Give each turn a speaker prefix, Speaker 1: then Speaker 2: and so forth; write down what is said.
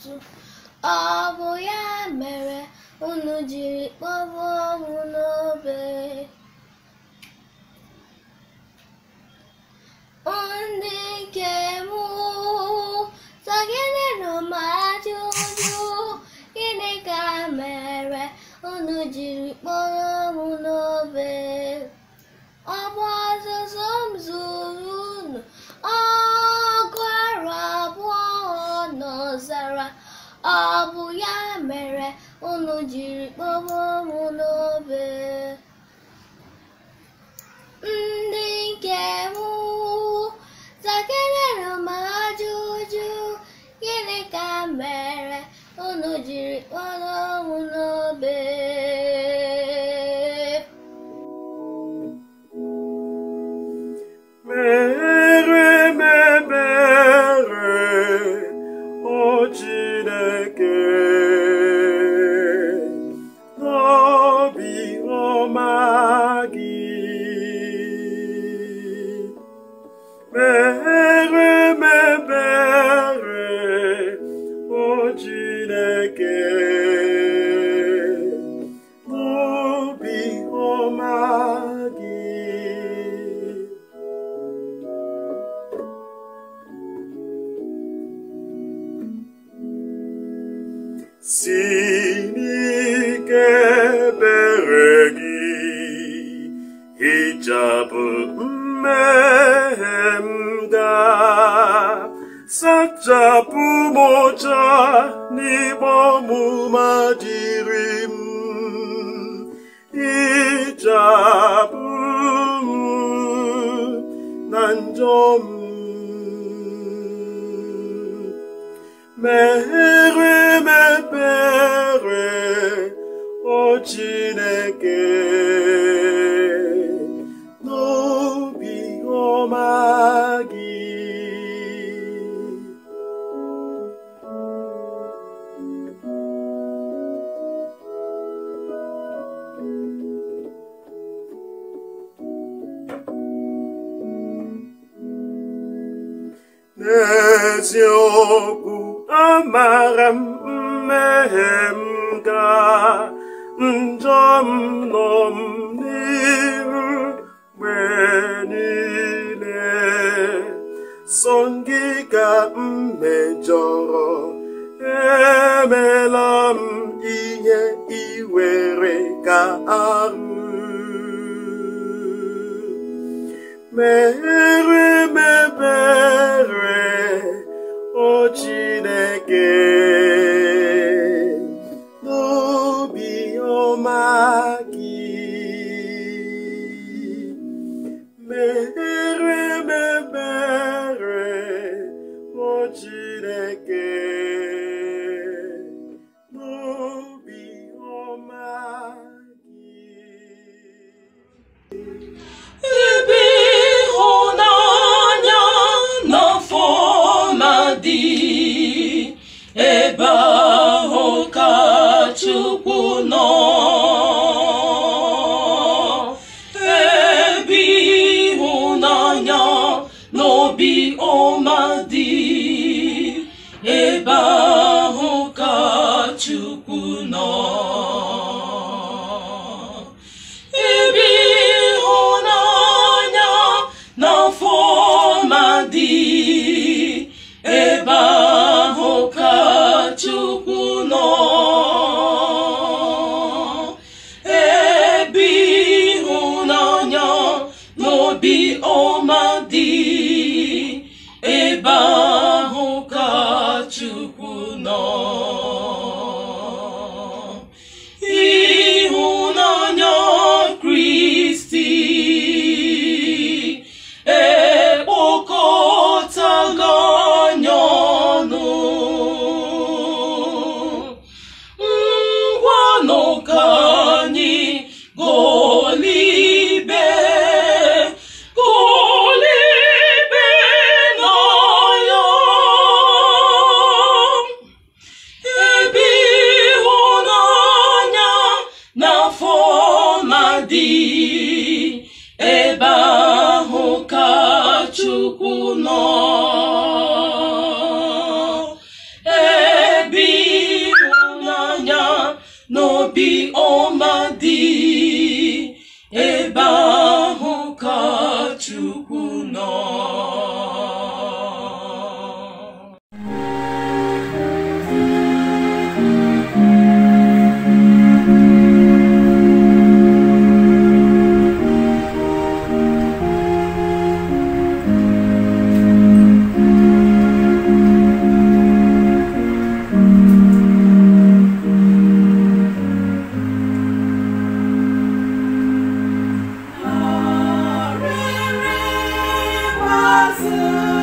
Speaker 1: otu ọ bụ ya mere unu jiri kpọrọ ọnwụ n'obe. Ndị nke m zagidere m ajụjụ, gịnị ka mere unu jiri kpọrọ ọnwụ n'obe? Ọ bụ ọzụzụ m zuru unu ọgụ arọ abụọ n'ọzara, ọ bụ ya mere unu jiri kpọrọ ọnwụ n'obe. Ndị nke m zagidere m ajụjụ, gịnị ka mere unu jiri kpọrọ ọnwụ n'obe?
Speaker 2: Mere m ebere, o Chineke, n'obi ọma gị. Mere m ebere, o Chineke, n'obi ọma gị. Si n'ike ebere gị hichapụ mmehie m daa, sachapụ m ọcha n'ikpe ọmụma dịrị m, hichapụ m na njọ m. Mere m ebere, o Chineke, n'obi ọma gị. N'eziokwu amara m mmehie m ka njọ m nọ m n'ihu mgbe niile, sọ gị ka m mejọrọ, emela m ihe iwere ka arụ. Mere m ebere, o Chineke, n'obi ọma gị. Mere m ebere, o Chineke, n'obi ọma gị.
Speaker 3: Ebe ịhụnanya na ọfọma dị, ebe ahụ ka Chukwu nọ. Ebe ịhụnanya na obi ọma dị, ebe ahụ ka Chukwu nọ. Ebe ịhụnanya na ọfọma dị, ebe ahụ ka Chukwu nọ. Ebe ịhụnanya na obi ọma dị, ebe ahụ ka Chukwu nọ. Ịhụnanya Kristi ekpokọtago anya ọnụ, ngwanụ ka anyị golibe na ya. Ebe ịhụnanya na ọfọma dị, ebe ahụ ka Chukwu nọ. Ebe
Speaker 2: azụ